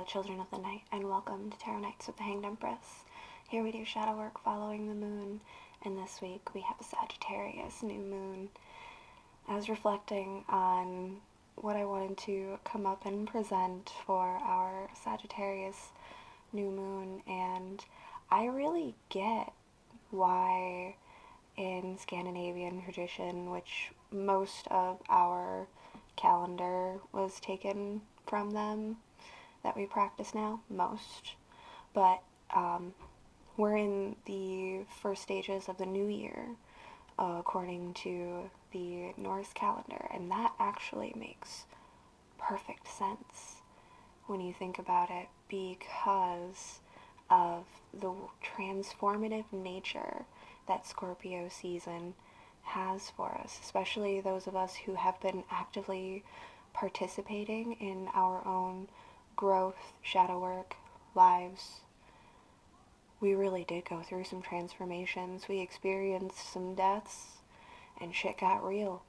children of the night, and welcome to Tarot Nights with the Hanged Empress. Here we do shadow work following the moon, and this week we have a Sagittarius new moon. I was reflecting on what I wanted to come up and present for our Sagittarius new moon, and I really get why in Scandinavian tradition, which most of our calendar was taken from them, that we practice now, but we're in the first stages of the new year according to the Norse calendar, and that actually makes perfect sense when you think about it because of the transformative nature that Scorpio season has for us, especially those of us who have been actively participating in our own growth, shadow work, lives. We really did go through some transformations. We experienced some deaths, and shit got real.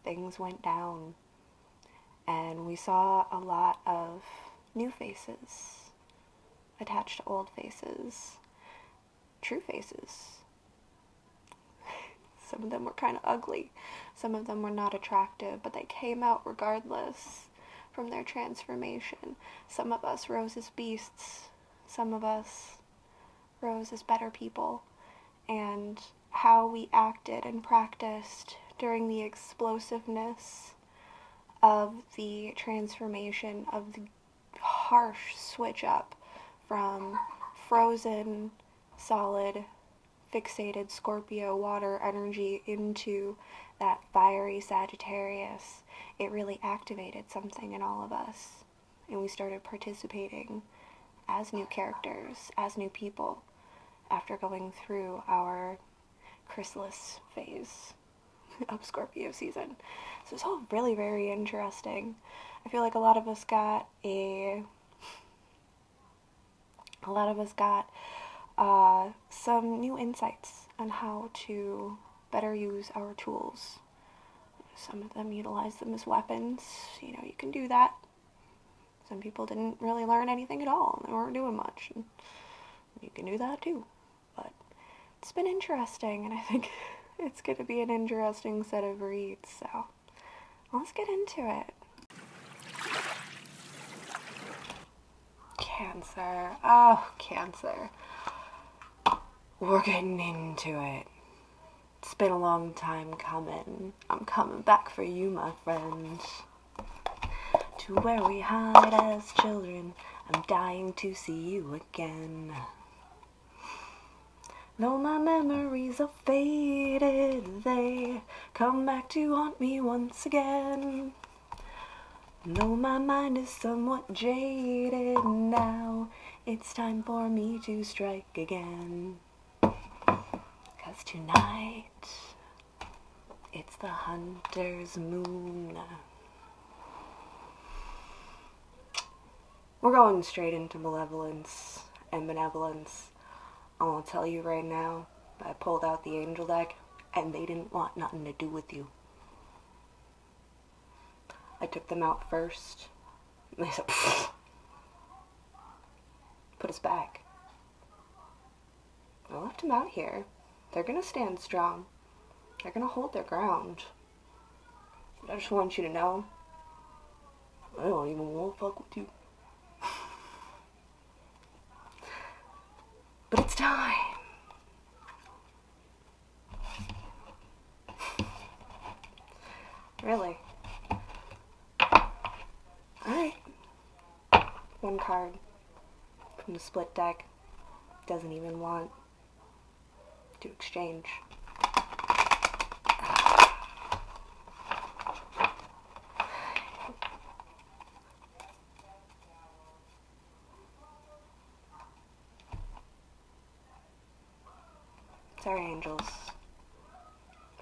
Things went down, and we saw a lot of new faces attached to old faces, true faces. Some of them were kind of ugly. Some of them were not attractive, but they came out regardless from their transformation. Some of us rose as beasts. Some of us rose as better people. And how we acted and practiced during the explosiveness of the transformation, of the harsh switch up from frozen, solid, fixated Scorpio water energy into that fiery Sagittarius, it really activated something in all of us, and we started participating as new characters, as new people, after going through our chrysalis phase of Scorpio season. So it's all really very interesting. I feel like a lot of us got some new insights on how to better use our tools. Some of them utilize them as weapons. You know, you can do that. Some people didn't really learn anything at all. They weren't doing much. And you can do that too. But it's been interesting, and I think it's going to be an interesting set of reads. So let's get into it. Cancer. Oh, Cancer. We're getting into it. It's been a long time coming. I'm coming back for you, my friend. To where we hide as children, I'm dying to see you again. Though my memories are faded, they come back to haunt me once again. Though my mind is somewhat jaded now, it's time for me to strike again. 'Cause tonight, it's the hunter's moon. We're going straight into malevolence and benevolence. I want to tell you right now, I pulled out the angel deck, and they didn't want nothing to do with you. I took them out first, and they said, put us back. I left them out here. They're gonna stand strong. They're gonna hold their ground. But I just want you to know, I don't even want to fuck with you. But it's time. Really. Alright. One card from the split deck doesn't even want to exchange. Sorry, angels.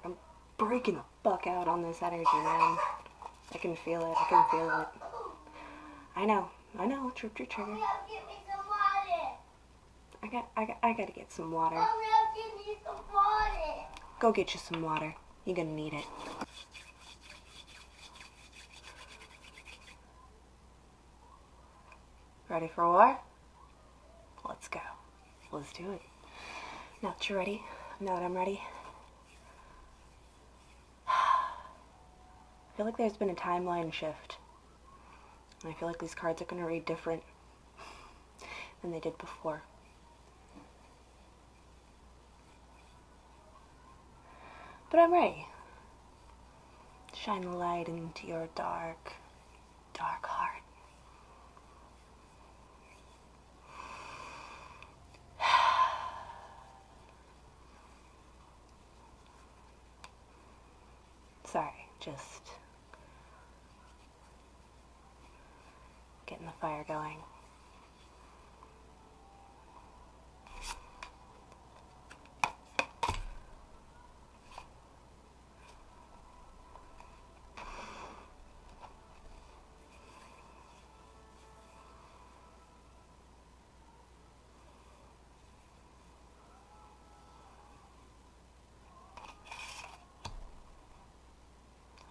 I'm breaking the fuck out on this energy, man. I can feel it. I know. Tripped your trigger. I gotta get some water. Go get you some water. You're gonna need it. Ready for war? Let's go. Let's do it. Now that you're ready, now that I'm ready. I feel like there's been a timeline shift. And I feel like these cards are going to read different than they did before. But I'm ready. Shine the light into your dark, dark heart. Sorry, just getting the fire going.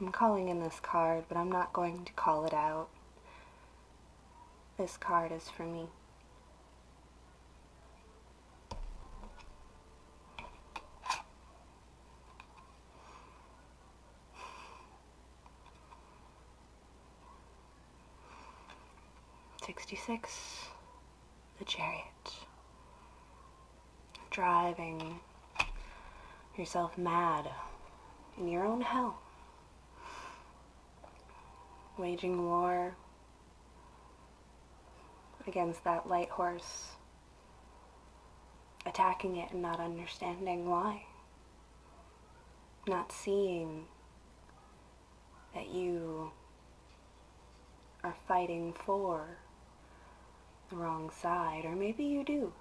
I'm calling in this card, but I'm not going to call it out. This card is for me. '66, the Chariot. Driving yourself mad in your own hell. Waging war against that light horse, attacking it and not understanding why, not seeing that you are fighting for the wrong side. Or maybe you do.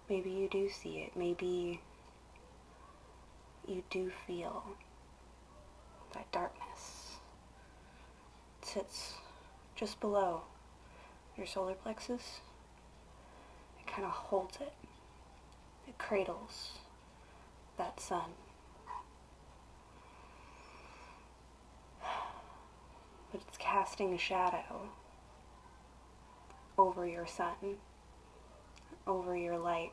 Maybe you do see it. Maybe you do feel that darkness sits just below your solar plexus. It kind of holds it. It cradles that sun. But it's casting a shadow over your sun, over your light.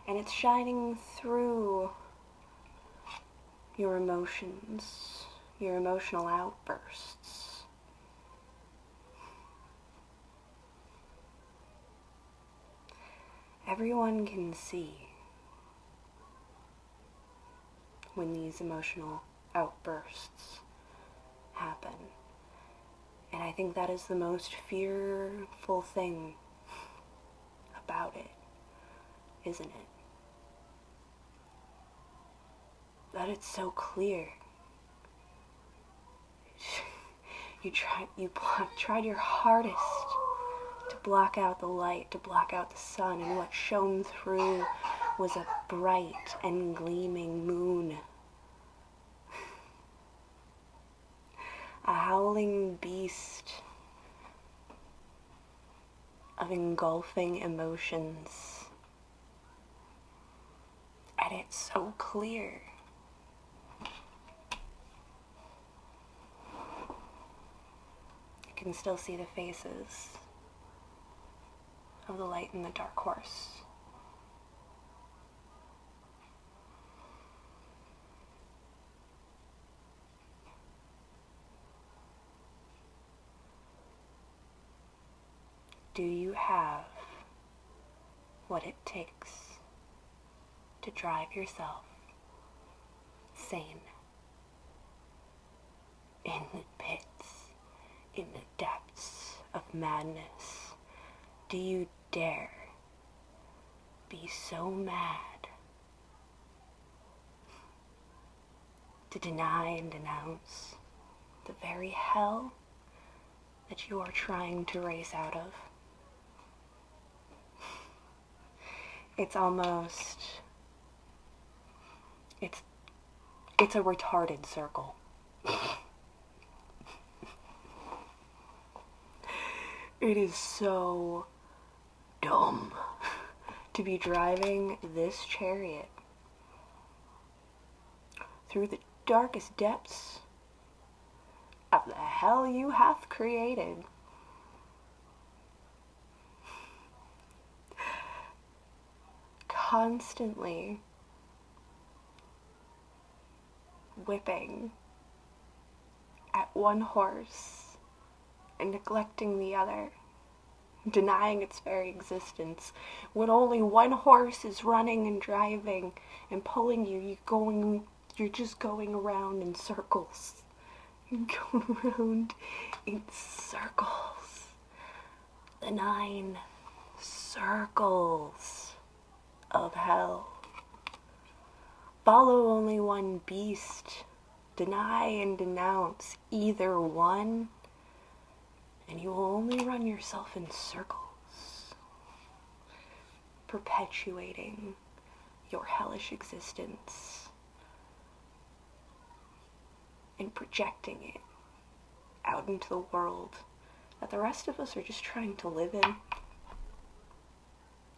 And it's shining through your emotions, your emotional outbursts. Everyone can see when these emotional outbursts happen. And I think that is the most fearful thing about it, isn't it? That it's so clear. You tried your hardest to block out the light, to block out the sun, and what shone through was a bright and gleaming moon. A howling beast of engulfing emotions. And it's so clear. You can still see the faces of the light and the dark horse. Do you have what it takes to drive yourself sane in the pits, in the depths of madness? Do you dare be so mad to deny and denounce the very hell that you are trying to race out of? It's almost, it's a retarded circle. It is so dumb to be driving this chariot through the darkest depths of the hell you hath created. Constantly whipping at one horse and neglecting the other, denying its very existence. When only one horse is running and driving and pulling you, you're just going around in circles. You're going around in circles. The 9 circles of hell. Follow only one beast. Deny and denounce either one, and you will only run yourself in circles, perpetuating your hellish existence and projecting it out into the world that the rest of us are just trying to live in.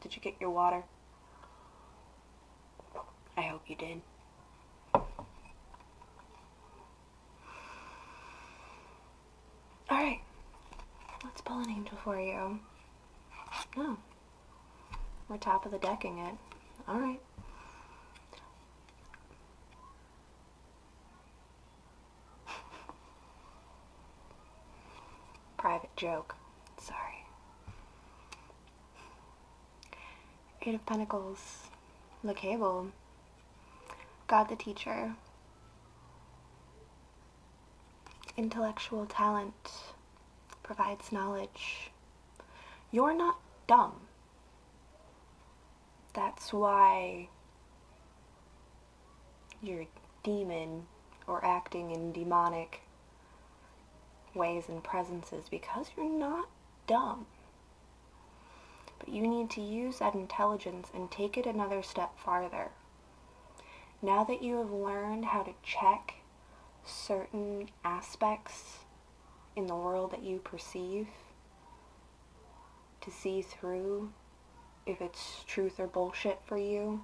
Did you get your water? I hope you did. Alright, let's pull an angel for you. No, we're top of the decking it. Alright. Private joke. Sorry. 8 of Pentacles. The cable. God the teacher. Intellectual talent provides knowledge. You're not dumb. That's why you're demon or acting in demonic ways and presences, because you're not dumb. But you need to use that intelligence and take it another step farther. Now that you have learned how to check certain aspects in the world that you perceive, to see through if it's truth or bullshit for you,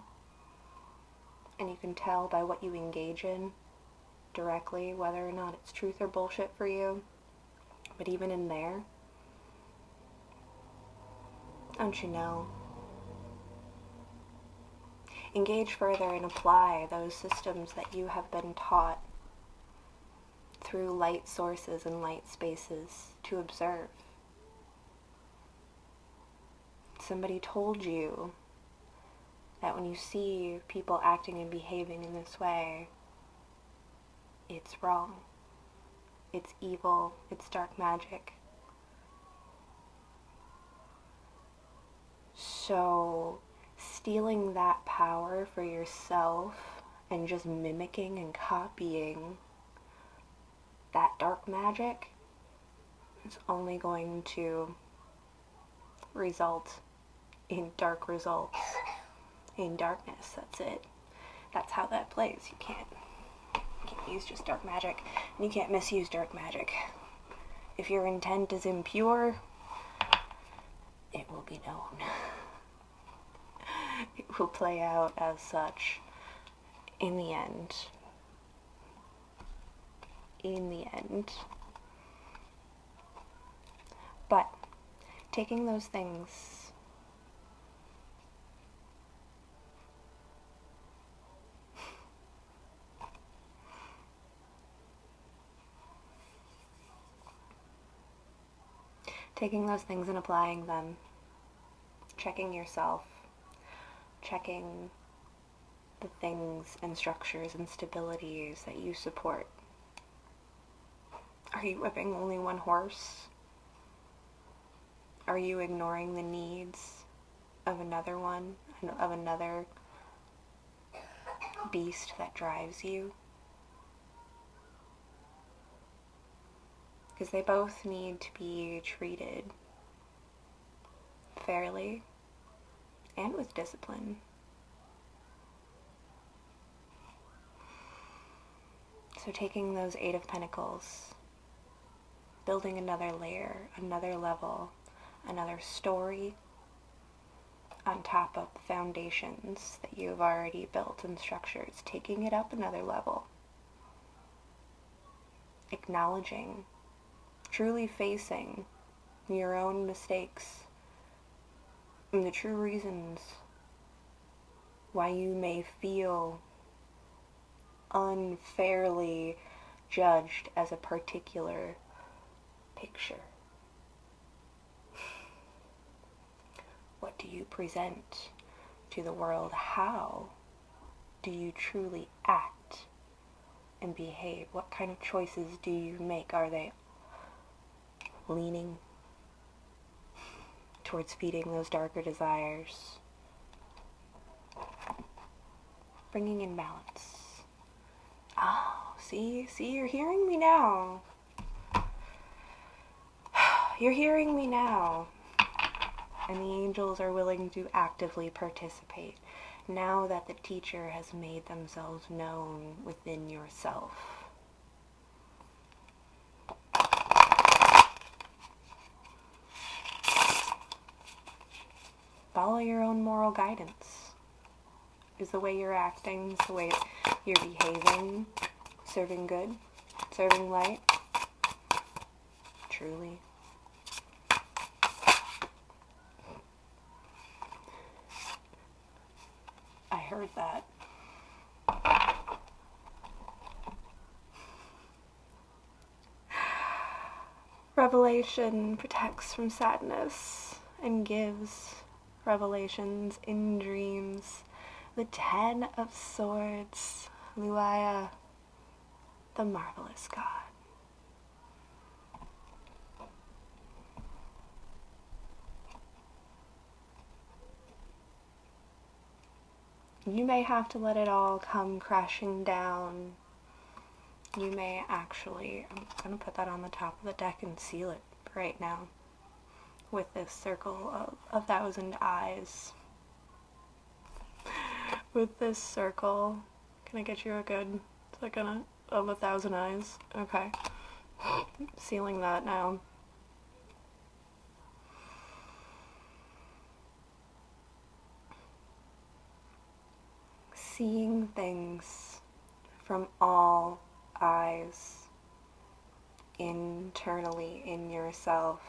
and you can tell by what you engage in directly whether or not it's truth or bullshit for you. But even in there, don't you know? Engage further and apply those systems that you have been taught through light sources and light spaces to observe. Somebody told you that when you see people acting and behaving in this way, it's wrong. It's evil. It's dark magic. So, stealing that power for yourself and just mimicking and copying that dark magic is only going to result in dark results, in darkness. That's it. That's how that plays. You can't use just dark magic, and you can't misuse dark magic. If your intent is impure, it will be known. It will play out as such in the end. In the end. But taking those things and applying them, checking yourself, checking the things and structures and stabilities that you support. Are you whipping only one horse? Are you ignoring the needs of another one, of another beast that drives you? Because they both need to be treated fairly and with discipline. So taking those 8 of Pentacles, building another layer, another level, another story on top of the foundations that you've already built and structured, taking it up another level, acknowledging truly facing your own mistakes and the true reasons why you may feel unfairly judged as a particular picture. What do you present to the world? How do you truly act and behave? What kind of choices do you make? Are they leaning towards feeding those darker desires? Bringing in balance. Oh, see, you're hearing me now. You're hearing me now. And the angels are willing to actively participate now that the teacher has made themselves known within yourself. Follow your own moral guidance. Is the way you're acting, is the way you're behaving, serving good, serving light, truly? I heard that. Revelation protects from sadness and gives revelations in dreams. The 10 of Swords, Luaya, the marvelous God. You may have to let it all come crashing down. You may actually, I'm going to put that on the top of the deck and seal it right now with this circle of 1,000 eyes. With this circle, can I get you a good second of 1,000 eyes? Okay. Sealing that now. Seeing things from all eyes, internally in yourself,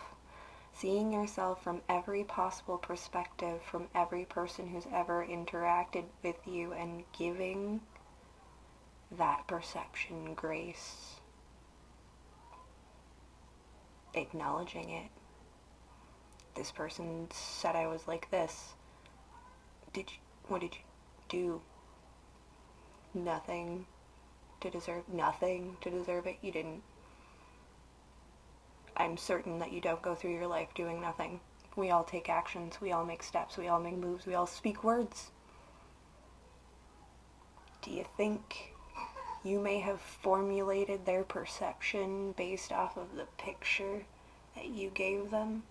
seeing yourself from every possible perspective, from every person who's ever interacted with you, and giving that perception grace, acknowledging it. This person said I was like this. What did you do? Nothing to deserve it. You didn't. I'm certain that you don't go through your life doing nothing. We all take actions, we all make steps, we all make moves, we all speak words. Do you think you may have formulated their perception based off of the picture that you gave them?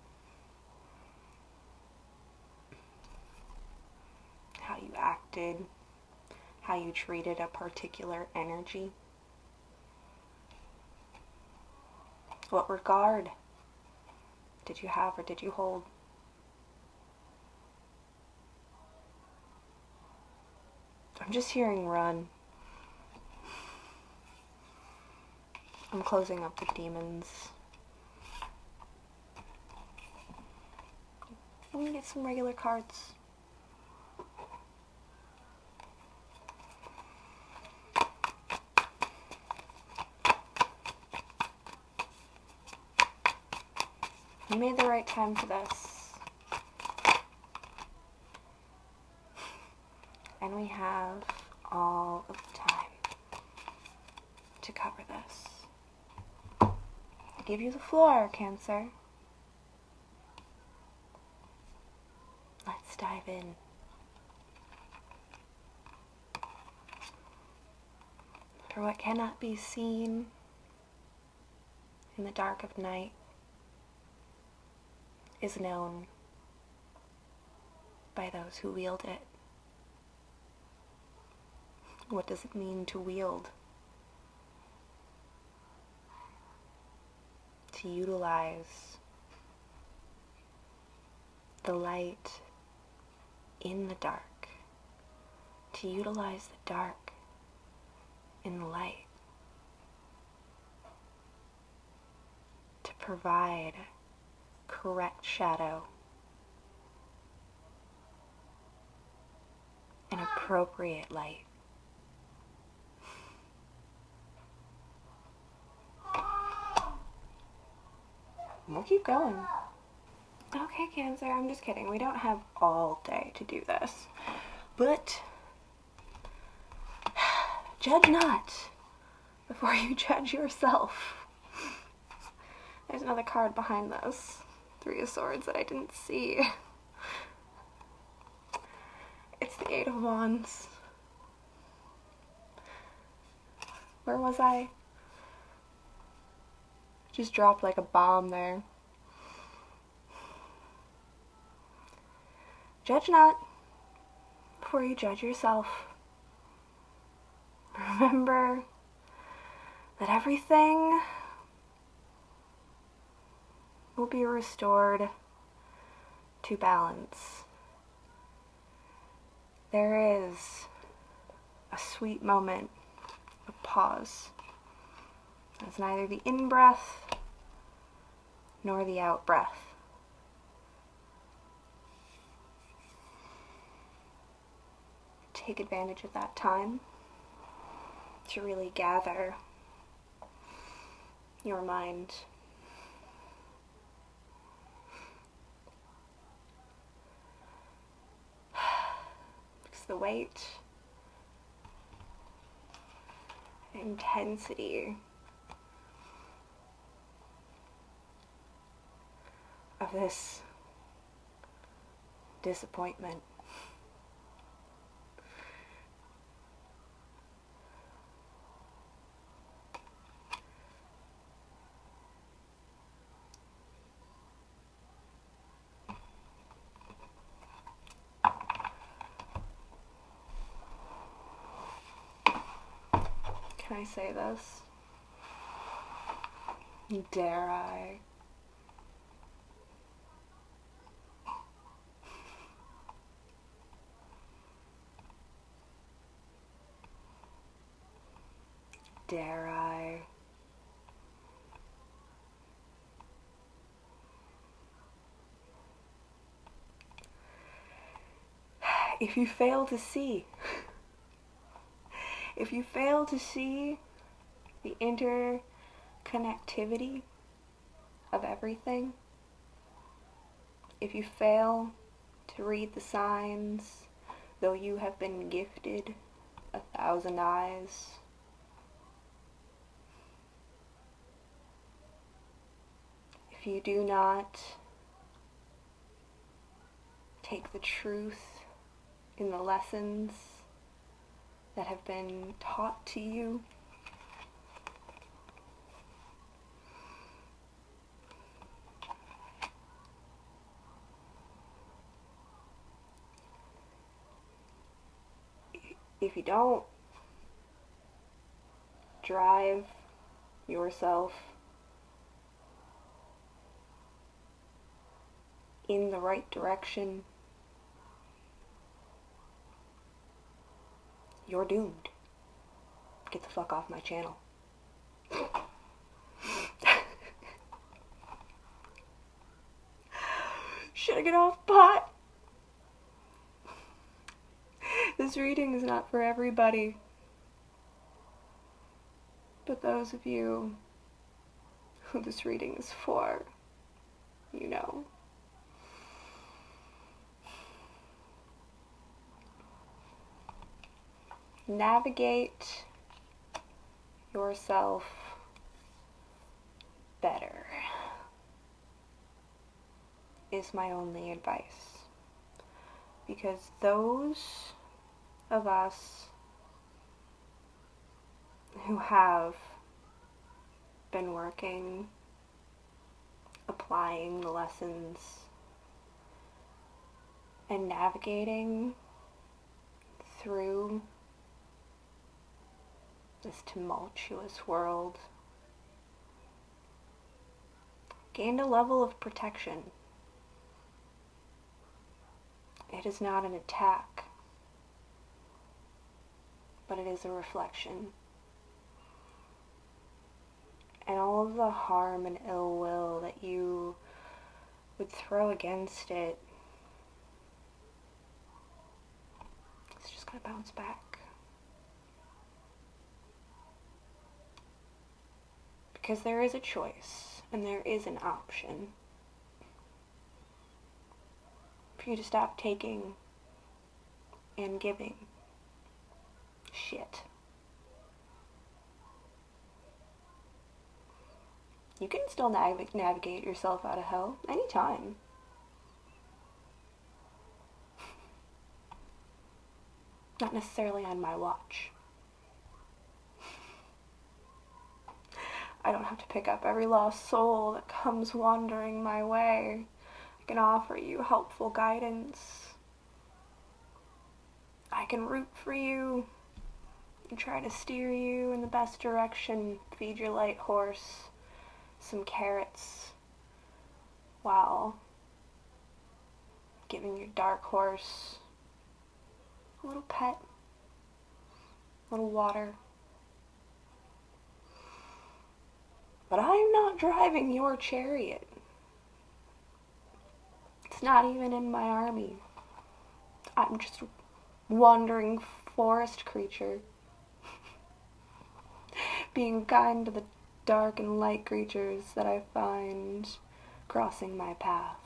How you acted, how you treated a particular energy? What regard did you have or did you hold? I'm just hearing run. I'm closing up the demons. I'm gonna get some regular cards. You made the right time for this. And we have all of the time to cover this. I give you the floor, Cancer. Let's dive in. For what cannot be seen in the dark of night is known by those who wield it. What does it mean to wield? To utilize the light in the dark. To utilize the dark in the light. To provide correct shadow and appropriate light. We'll keep going. Okay, Cancer, I'm just kidding. We don't have all day to do this. But judge not before you judge yourself. There's another card behind this. 3 of Swords that I didn't see. It's the 8 of Wands. Where was I? Just dropped like a bomb there. Judge not before you judge yourself. Remember that everything will be restored to balance. There is a sweet moment of pause. It's neither the in-breath nor the out-breath. Take advantage of that time to really gather your mind. Because the weight, intensity of this disappointment can I say this? Dare I? Dare I? If you fail to see, if you fail to see the interconnectivity of everything, if you fail to read the signs, though you have been gifted 1,000 eyes, if you do not take the truth in the lessons that have been taught to you, if you don't drive yourself in the right direction, you're doomed. Get the fuck off my channel. Should I get off pot? This reading is not for everybody, but those of you who this reading is for, you know. Navigate yourself better is my only advice, because those of us who have been working, applying the lessons, and navigating through this tumultuous world gained a level of protection. It is not an attack, but it is a reflection. And all of of the harm and ill will that you would throw against it, it's just gonna bounce back. Because there is a choice, and there is an option for you to stop taking and giving shit. You can still navigate yourself out of hell anytime. Not necessarily on my watch. I don't have to pick up every lost soul that comes wandering my way. I can offer you helpful guidance. I can root for you and try to steer you in the best direction, feed your light horse some carrots while giving your dark horse a little pet, a little water. But I'm not driving your chariot. It's not even in my army. I'm just a wandering forest creature, being kind to the dark and light creatures that I find crossing my path.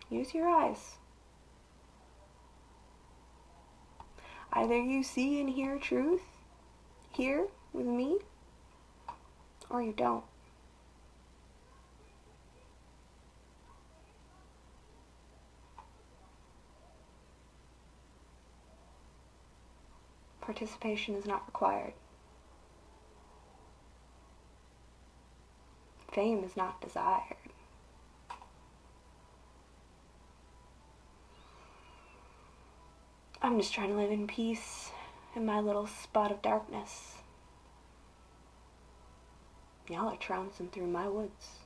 Use your eyes. Either you see and hear truth here with me, or you don't. Participation is not required. Fame is not desired. I'm just trying to live in peace in my little spot of darkness. Y'all are trouncing through my woods.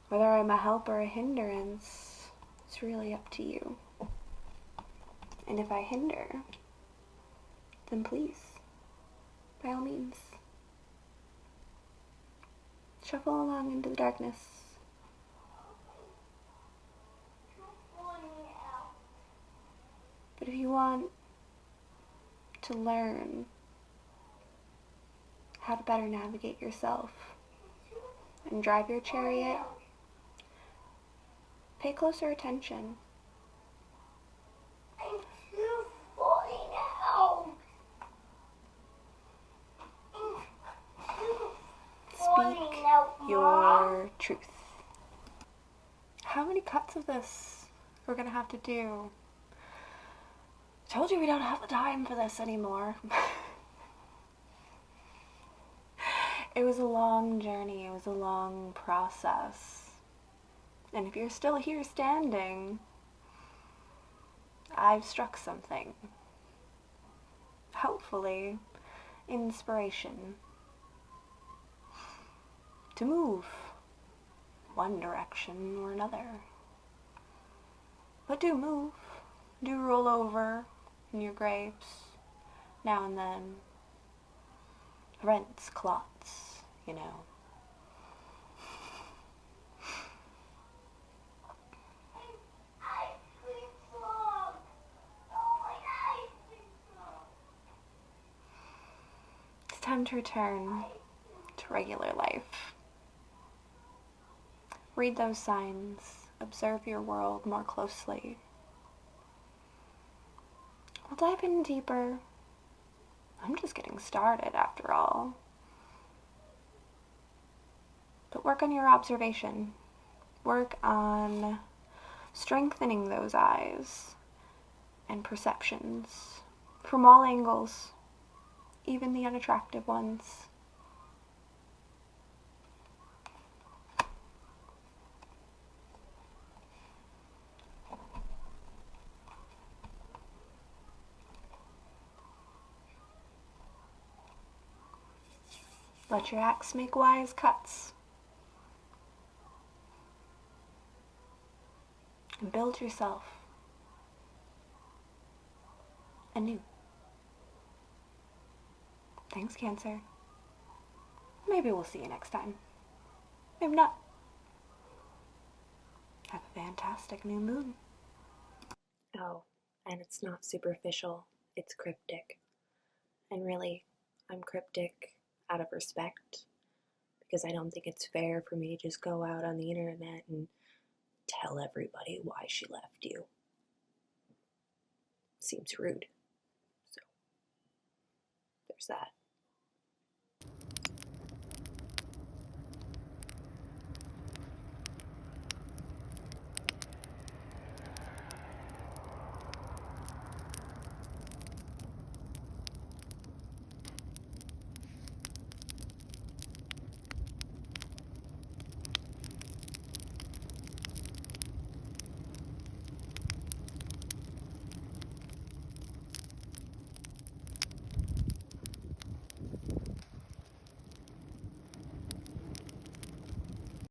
Whether I'm a help or a hindrance, it's really up to you. And if I hinder, then please, by all means, shuffle along into the darkness. But if you want to learn how to better navigate yourself and drive your chariot, pay closer attention. Speak your truth. How many cuts of this we're gonna have to do? I told you we don't have the time for this anymore. It was a long journey. It was a long process. And if you're still here standing, I've struck something. Hopefully, inspiration to move one direction or another. But do move. Do roll over in your graves now and then. Rents, clots, you know. It's time to return to regular life. Read those signs. Observe your world more closely. We'll dive in deeper. I'm just getting started after all. But work on your observation. Work on strengthening those eyes and perceptions from all angles, even the unattractive ones. Let your axe make wise cuts. and build yourself anew. Thanks, Cancer. Maybe we'll see you next time. Maybe not. Have a fantastic new moon. Oh, and it's not superficial, it's cryptic. And really, I'm cryptic out of respect because I don't think it's fair for me to just go out on the internet and tell everybody why she left you. Seems rude. So, there's that.